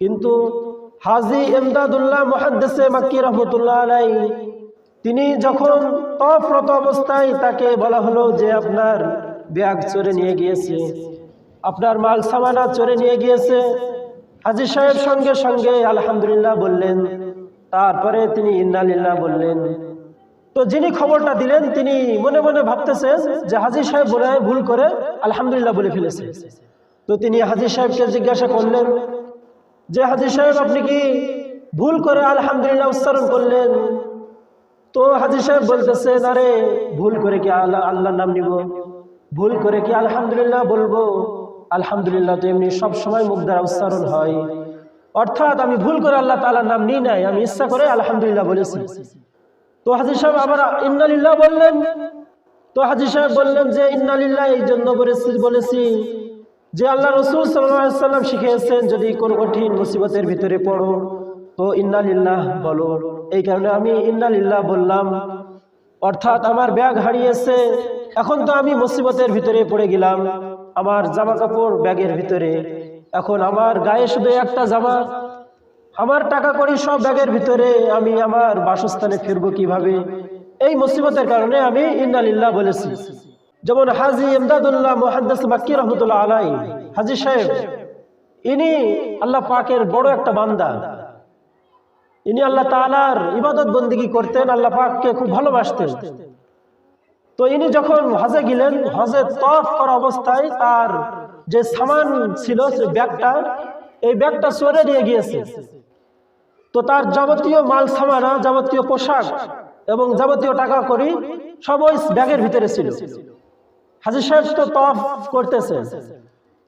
কিন্তু হাজী ইমদাদুল্লাহ মুহাদ্দিসে মাক্কি রহমতুল্লাহ আলাইহি তিনি যখন তওয়াফরত অবস্থায় তাকে বলা হলো যে আপনার ব্যাগ চোরে নিয়ে গিয়েছে, আপনার মাল সামানা চোরে নিয়ে গিয়েছে, হাজী সাহেব সঙ্গে সঙ্গে আলহামদুলিল্লাহ বললেন, তারপরে তিনি ইন্না লিল্লাহ বললেন। তো যিনি খবরটা দিলেন তিনি মনে মনে ভাবতেছেন যে হাজী সাহেব বলে ভুল করে আলহামদুলিল্লাহ বলে ফেলেছে। তো তিনি হাজী সাহেবকে জিজ্ঞাসা করলেন যে হাজী সাহেব আপনি কি ভুল করে আলহামদুলিল্লাহ উচ্চারণ করলেন? তো হাজী সাহেব বলতেছেন, আরে ভুল করে কি আল্লাহর নাম নিব, ভুল করে কি আলহামদুলিল্লাহ বলবো? আলহামদুলিল্লাহ তো এমনি সব সময় মুখ দ্বারা উচ্চারণ হয়, অর্থাৎ আমি ভুল করে আল্লাহ তাআলার নাম নিই নাই, আমি ইচ্ছা করে আলহামদুলিল্লাহ বলেছি। তো হাজী সাহেব আবার ইন্না লিল্লাহ বললেন। তো হাজী সাহেব বললেন যে ইন্না লিল্লাহ এই জন্য বলেছি যে আল্লাহ রাসূল সাল্লাল্লাহু আলাইহি ওয়াসাল্লাম শিখিয়েছেন যদি কোন কঠিন মুসিবতের ভিতরে পড়ো তো ইন্না লিল্লাহ বলো, এই কারণে আমি ইন্না লিল্লাহ বললাম। অর্থাৎ আমার ব্যাগ হারিয়েছে, এখন তো আমি মুসিবতের ভিতরে পড়ে গেলাম, আমার জামা কাপড় ব্যাগের ভিতরে, এখন আমার গায়ে শুধু একটা জামা, আমার টাকা কড়ি সব ব্যাগের ভিতরে, আমি আমার বাসস্থানে ফিরবো কিভাবে? এই মুসিবতের কারণে আমি ইন্না লিল্লাহ বলেছি। যেমন হাজী ইমদাদুল্লাহ মুহাদ্দিস মাক্কি রহমতুল্লাহ আলাইহি হাজী সাহেব, ইনি আল্লাহ পাকের বড় একটা বান্দা, ইনি আল্লাহ তাআলার ইবাদত বন্দেগী করতেন, আল্লাহ পাককে খুব ভালোবাসতেন। তো ইনি যখন হজে গেলেন, হজে তওয়াফ করা অবস্থায় তার যে সামান ছিল সে ব্যাগটা, এই ব্যাগটা চোরে নিয়ে গিয়েছে। তো তার যাবতীয় মাল সামানা, যাবতীয় পোশাক এবং যাবতীয় টাকা কড়ি সব ওই ব্যাগের ভিতরে ছিল। হাজী সাহেব তো তওয়াফ করতেছেন,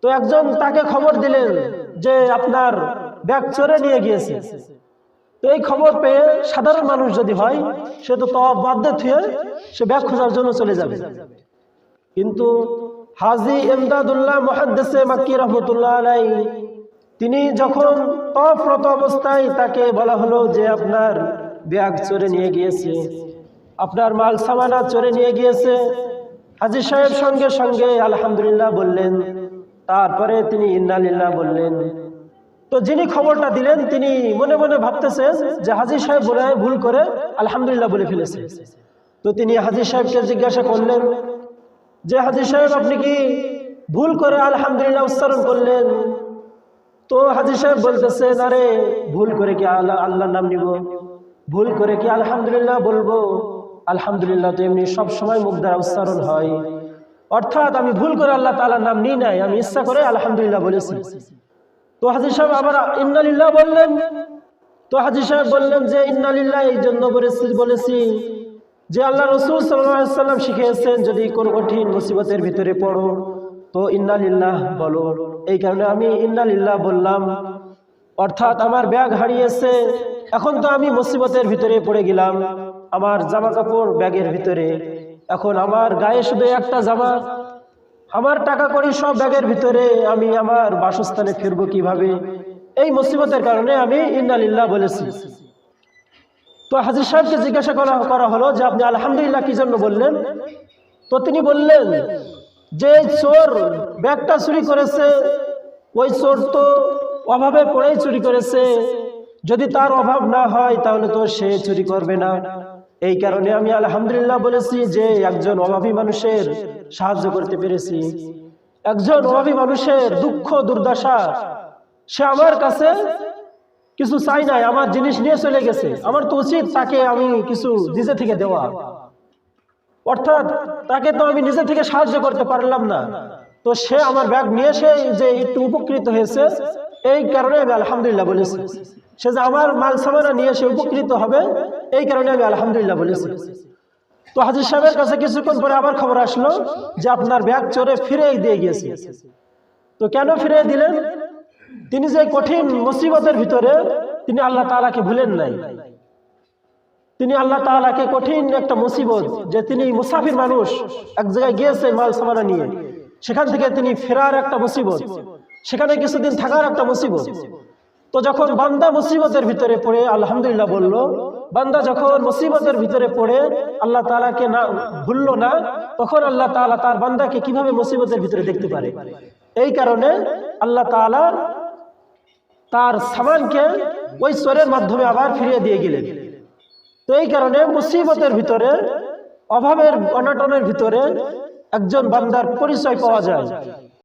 তো একজন তাকে খবর দিলেন যে আপনার ব্যাগ চোরে নিয়ে গিয়েছে। তো এই খবর পেয়ে সাধারণ মানুষ যদি হয় সে তো তওয়াফ বাদ দিয়ে সে ব্যাগ খোঁজার জন্য চলে যাবে। কিন্তু হাজী ইমদাদুল্লাহ মুহাদ্দিসে মাক্কি রহমতুল্লাহ আলাইহি তিনি যখন তওয়াফরত অবস্থায় তাকে বলা হলো যে আপনার ব্যাগ চোরে নিয়ে গিয়েছে, আপনার মাল সামানা চোরে নিয়ে গিয়েছে, হাজী সাহেব সঙ্গে সঙ্গে আলহামদুলিল্লাহ বললেন, তারপরে তিনি ইন্না লিল্লাহ বললেন। তো যিনি খবরটা দিলেন তিনি মনে মনে ভাবতেছেন যে হাজী সাহেব বলে ভুল করে আলহামদুলিল্লাহ বলে ফেলেছে। তো তিনি হাজী সাহেবকে জিজ্ঞাসা করলেন যে হাজী সাহেব আপনি কি ভুল করে আলহামদুলিল্লাহ উচ্চারণ করলেন? তো হাজী সাহেব বলতেছেন, আরে ভুল করে কি আল্লাহর নাম নিব, ভুল করে কি আলহামদুলিল্লাহ বলবো? আলহামদুলিল্লাহ তো এমনি সব সময় মুখ দ্বারা উচ্চারণ হয়, অর্থাৎ আমি ভুল করে আল্লাহ তাআলার নাম নিই নাই, আমি ইচ্ছা করে আলহামদুলিল্লাহ বলেছি। তো হাজী সাহেব আবার ইন্না লিল্লাহ বললেন। তো হাজী সাহেব বললেন যে ইন্না লিল্লাহ এই জন্য বলেছি যে আল্লাহ রাসূল সাল্লাল্লাহু আলাইহি ওয়াসাল্লাম শিখিয়েছেন যদি কোন কঠিন মুসিবতের ভিতরে পড়ো তো ইন্না লিল্লাহ বলো, এই কারণে আমি ইন্না লিল্লাহ বললাম। অর্থাৎ আমার ব্যাগ হারিয়েছে, এখন তো আমি মুসিবতের ভিতরে পড়ে গেলাম, আমার জামা কাপড় ব্যাগের ভিতরে, এখন আমার গায়ে শুধু একটা জামা, আমার টাকা কড়ি সব ব্যাগের ভিতরে, আমি আমার বাসস্থানে ফিরবো কিভাবে? এই মুসিবতের কারণে আমি ইন্না লিল্লাহ বলেছি। তো হাজী সাহেবকে জিজ্ঞাসা করা হলো যে আপনি আলহামদুলিল্লাহ কি জন্য বললেন? তো তিনি বললেন যে চোর ব্যাগটা চুরি করেছে, ওই চোর তো অভাবে পড়েই চুরি করেছে, যদি তার অভাব না হয় তাহলে তো সে চুরি করবে না, এই কারণে আমি আলহামদুলিল্লাহ বলেছি যে একজন অভাবী মানুষের সাহায্য করতে পেরেছি, একজন অভাবী মানুষের দুঃখ দুর্দশা, সে আমার কাছে কিছু চাই নাই, আমার জিনিস নিয়ে চলে গেছে, আমার তো উচিত তাকে আমি কিছু নিজে থেকে দেওয়া, অর্থাৎ তাকে তো আমি নিজে থেকে সাহায্য করতে পারলাম না, তো সে আমার ব্যাগ নিয়ে এসে যে একটু উপকৃত হয়েছে, এই কারণে আমি আলহামদুলিল্লাহ বলেছি। সে যে আমার মাল সামানা নিয়ে সে উপকৃত হবে, এই কারণে আমি আলহামদুলিল্লাহ বলেছি। তো হাজী সাহেবের কাছে কিছুক্ষণ পরে আবার খবর আসলো যে আপনার ব্যাগ চোরে ফিরিয়ে দিয়ে গিয়েছে। তো কেন ফিরিয়ে দিলেন? তিনি যে কঠিন মুসিবতের ভিতরে তিনি আল্লাহ তাআলাকে ভুলেন নাই, তিনি আল্লাহ তাআলাকে কঠিন একটা মুসিবত, যে তিনি মুসাফির মানুষ, এক জায়গায় গিয়েছে মাল সামানা নিয়ে, সেখান থেকে তিনি ফেরার একটা মুসিবত, সেখানে কিছুদিন থাকার একটা মুসিবত। তো যখন বান্দা মুসিবতের ভিতরে পড়ে আলহামদুলিল্লাহ বলল, বান্দা যখন মুসিবতের ভিতরে পড়ে আল্লাহ তাআলাকে না ভুললো না, তখন আল্লাহ তাআলা তার বান্দাকে কিভাবে মুসিবতের ভিতরে দেখতে পারে। এই কারণে আল্লাহ তাআলা তার সামানকে ওই চোরের মাধ্যমে আবার ফিরিয়ে দিয়ে গেলেন। তো এই কারণে মুসিবতের ভিতরে, অভাবের অনটনের ভিতরে একজন বান্দার পরিচয় পাওয়া যায়।